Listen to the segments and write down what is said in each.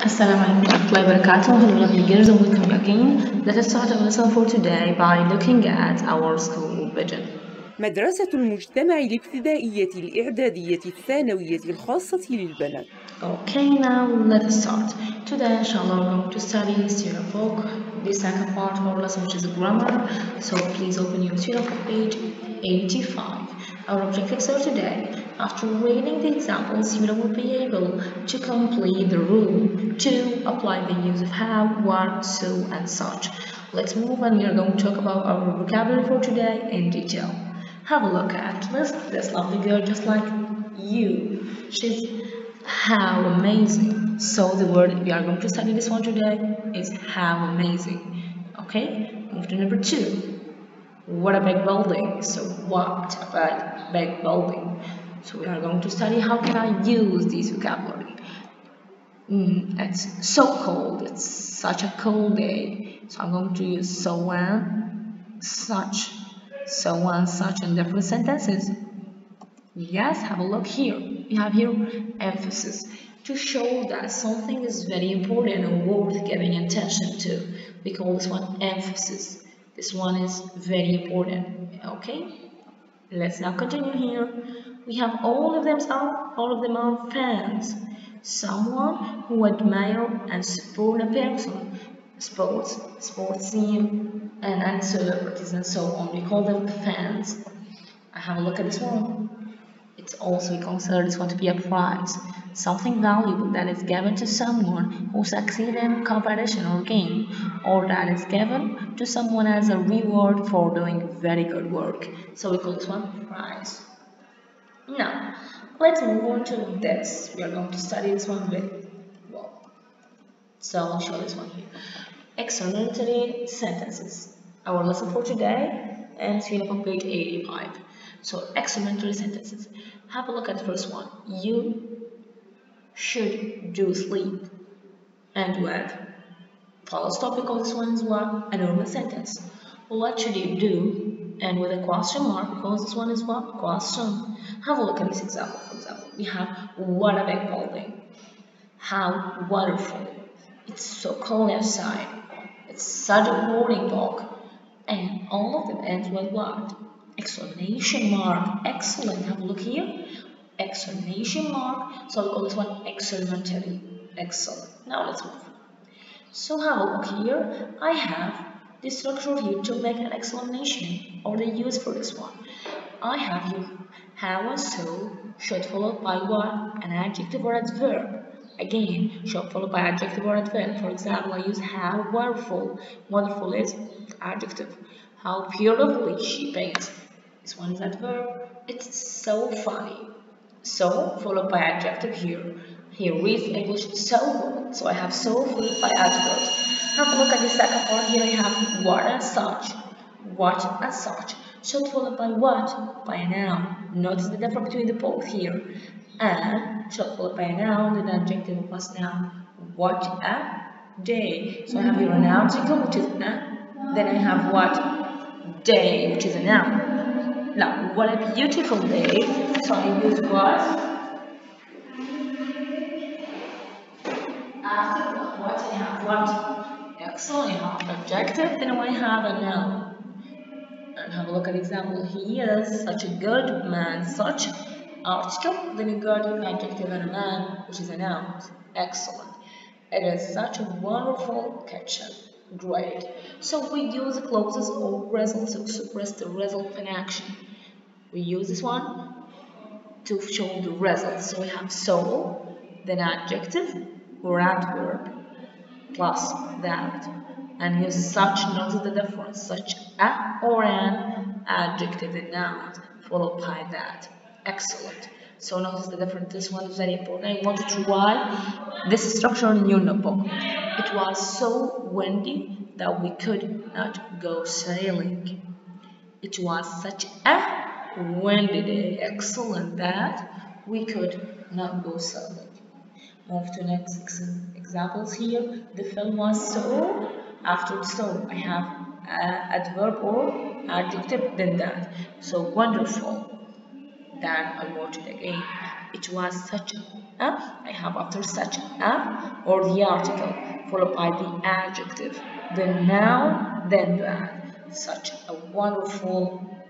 Assalamu alaikum warahmatullahi wabarakatuh. Hello lovely girls and welcome again. Let us start our lesson for today by looking at our school vision. مدرسة المجتمع الابتدائية الإعدادية الثانوية الخاصة للبنات. Okay, now let us start. Today, inshallah, we're going to study student book, the second part of our lesson, which is grammar. So please open your student book page 85. Our objectives are today. After reading the examples, you will be able to complete the rule to apply the use of how, what, so, and such. Let's move on. We are going to talk about our vocabulary for today in detail. Have a look at this lovely girl just like you. She's how amazing. So the word we are going to study this one today is how amazing. Okay, move to number 2. What a big building. So what about big building? So we are going to study how can I use this vocabulary. It's so cold. It's such a cold day. So I'm going to use so and such. So and such in different sentences. Yes, have a look here. We have here emphasis to show that something is very important or worth giving attention to. We call this one emphasis. This one is very important. Okay, let's now continue here. We have all of them are fans. Someone who admire and support a person. Sports team, and celebrities and so on. We call them fans. Have a look at this one. It's also considered this one to be a prize, something valuable that is given to someone who succeeds in a competition or game, or that is given to someone as a reward for doing very good work. So we call this one prize. Now, let's move on to this. We are going to study this one with, well, so I'll show this one here. Explanatory sentences. Our lesson for today ends here on page 85. So explanatory sentences. Have a look at the first one. You should do sleep. And with full stop because this one is what? A normal sentence. What should you do? And with a question mark because this one is what? Question. Have a look at this example. For example, we have what a big building. How wonderful. It's so cold outside. It's such a boring dog. And all of them ends with what? Exclamation mark. Excellent. Have a look here. Exclamation mark. So we call this one excellentary. Excellent. Now let's move. So have a look here. I have this structure here to make an exclamation or the use for this one. I have here how and so should follow by what? An adjective or adverb. Again, should follow by adjective or adverb. For example, I use how wonderful. Wonderful is adjective. How beautifully she paints. This one is adverb. It's so funny. So followed by adjective here. He reads English so good. So I have so followed by adverb. Have a look at the second part. Here I have what and such. What and such. Should followed by what? By a noun. Notice the difference between the both here. And should followed by a noun, then adjective plus noun. What a day. So I have here a noun article, which is a. Then I have what? Day, which is a noun. Now, what a beautiful day. So I use what? After what I have what? Excellent. I have adjective, then I have a noun. And have a look at the example. He is such a good man. Such article, then you got an adjective and a man, which is a noun. Excellent. It is such a wonderful kitchen. Great. So we use clauses or results to express the result of an action. We use this one to show the result. So we have so, then adjective or adverb plus that. And use such, notice the difference, such a or an adjective and noun followed by that. Excellent. So notice the difference. This one is very important. I want to try this structure in your notebook. It was so windy that we could not go sailing. It was such a windy day. Excellent that we could not go sailing. Move to next examples here. The film was so. After so, I have adverb or adjective, then that. So wonderful. Then I watched it again. It was such I have after such a or the article followed by the adjective, then noun, then that. Such a wonderful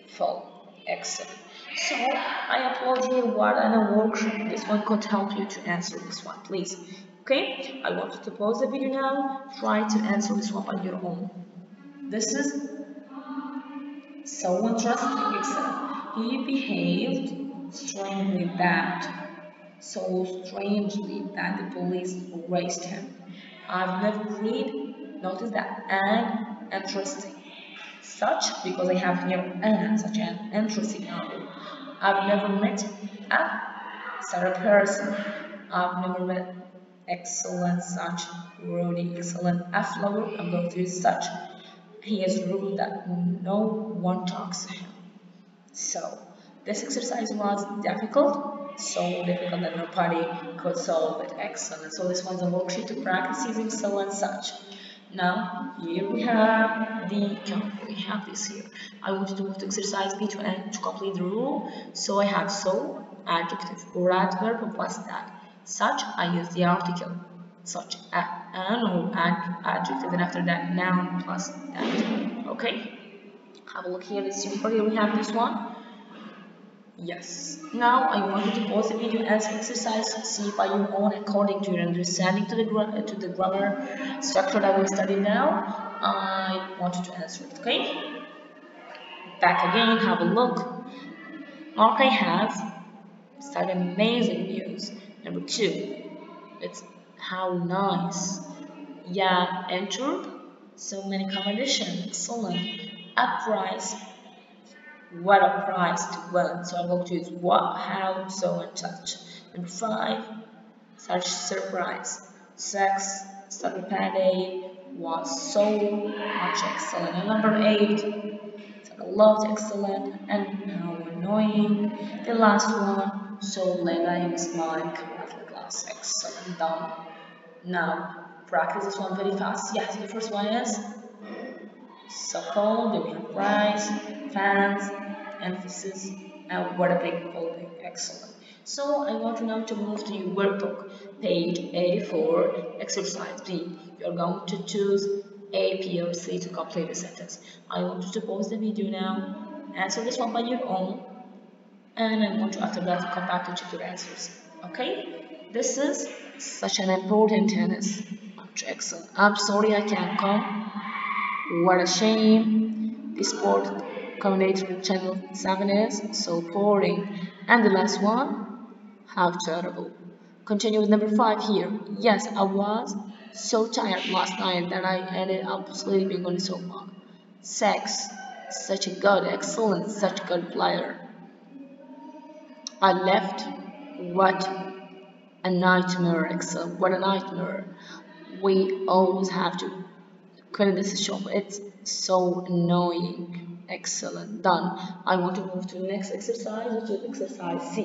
film. Excellent. So I upload here what and a workshop. This one could help you to answer this one, please. Okay, I want you to pause the video now. Try to answer this one on your own. This is so interesting. Excellent. He behaved strangely that so strangely that the police arrested him. I've never read noticed that an interesting such because I have here an such an interesting novel. I've never met a such a person. I've never met excellent such really excellent a flower. I'm going to use such. He is rude that no one talks to him. So this exercise was difficult, so difficult that nobody could solve it. Excellent. So this one's a worksheet to practice using so and such. Now here we have the count. We have this here. I want you to move to exercise B to complete the rule. So I have so adjective or adverb plus that. Such I use the article. Such an or adjective, and after that noun plus that. Okay. Have a look here. This super here we have this one. Yes. Now I want you to pause the video as exercise C by your own according to your understanding to the grammar structure that we study now. I want you to answer it. Okay. Back again. Have a look. Mark I have such amazing news. Number 2. It's how nice. Yeah, entered. So many competition. Excellent. A prize. What a prize to win. So I'm going to use what, how, so, and such. Number 5, such surprise. 6, such a party was so much excellent. And number 8, such a lot excellent and how annoying. The last one, so legs like the glass. Excellent, done. Now practice this one very fast. Yes, the first one is so cold, then we have price, fans, emphasis, and what a big building. Excellent. So I want you now to move to your workbook, page 84, exercise B. You're going to choose A, P, or C to complete the sentence. I want you to pause the video now, answer this one by your own, and I want you after that to come back to check your answers. Okay? This is such an important tennis. Excellent. I'm sorry I can't come. What a shame. The sport commentator in channel 7 is so boring. And the last one, how terrible. Continue with number 5 here. Yes, I was so tired last night that I ended up sleeping on the sofa. 6. Such a good, excellent, such a good player. I left. What a nightmare, excellent. What a nightmare. We always have to credit this shop. It's so annoying. Excellent, done. I want to move to the next exercise, which is exercise C.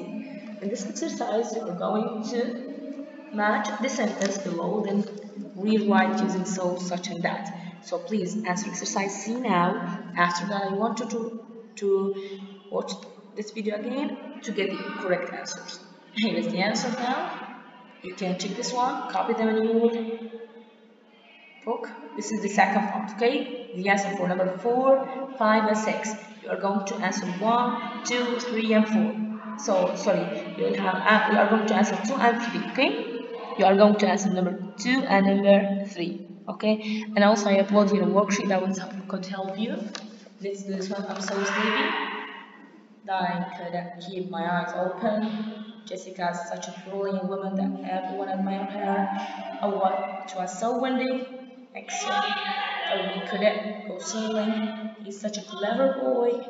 In this exercise, you're going to match the sentence below, then rewrite using so, such, and that. So please answer exercise C now. After that, I want you to watch this video again to get the correct answers. Here is the answer now. You can check this one, copy them in your book. This is the second part, okay? The answer for number 4, 5, and 6. You are going to answer 1, 2, 3, and 4. So, sorry, you are going to answer 2 and 3, okay? You are going to answer number 2 and number 3, okay? And also, I upload here a worksheet that could help you. Let's do this one. I'm so sleepy that I couldn't keep my eyes open. Jessica is such a brilliant woman that everyone admired her. It was so windy. Excellent. We couldn't go sailing. He's such a clever boy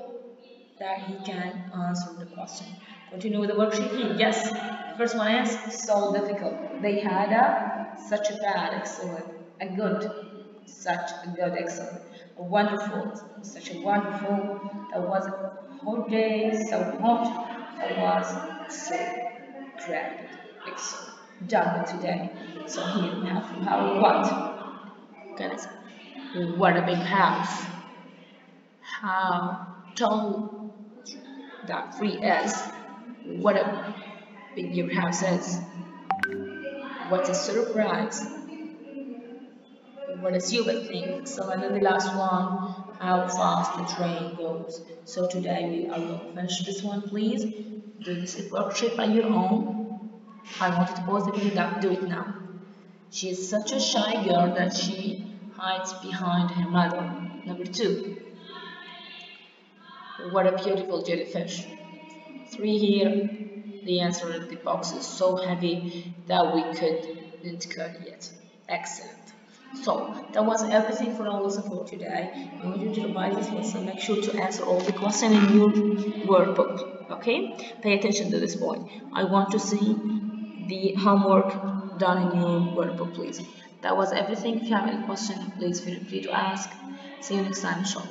that he can answer the question. Continue with the worksheet here. Yes. First one is so difficult. They had such a bad, excellent, a good, such a good, excellent, a wonderful, such a wonderful. That was a hot day, so hot. That was so dreaded, excellent. Done today. So here we have what? Guys, what a big house. How tall that tree is. What a big your house is. What a surprise! What a stupid thing. So and then the last one, how fast the train goes. So today we are going to finish this one, please. Do this worksheet by your own. I wanted to pause the video, do it now. She is such a shy girl that she hides behind her mother. Number 2. What a beautiful jellyfish. 3 here. The answer in the box is so heavy that we couldn't carry it. Excellent. So that was everything for our lesson for today. I want you to revise this lesson. Make sure to answer all the questions in your workbook. Okay? Pay attention to this point. I want to see the homework done in your workbook, please. That was everything. If you have any question, please feel free to ask. See you next time, inshallah.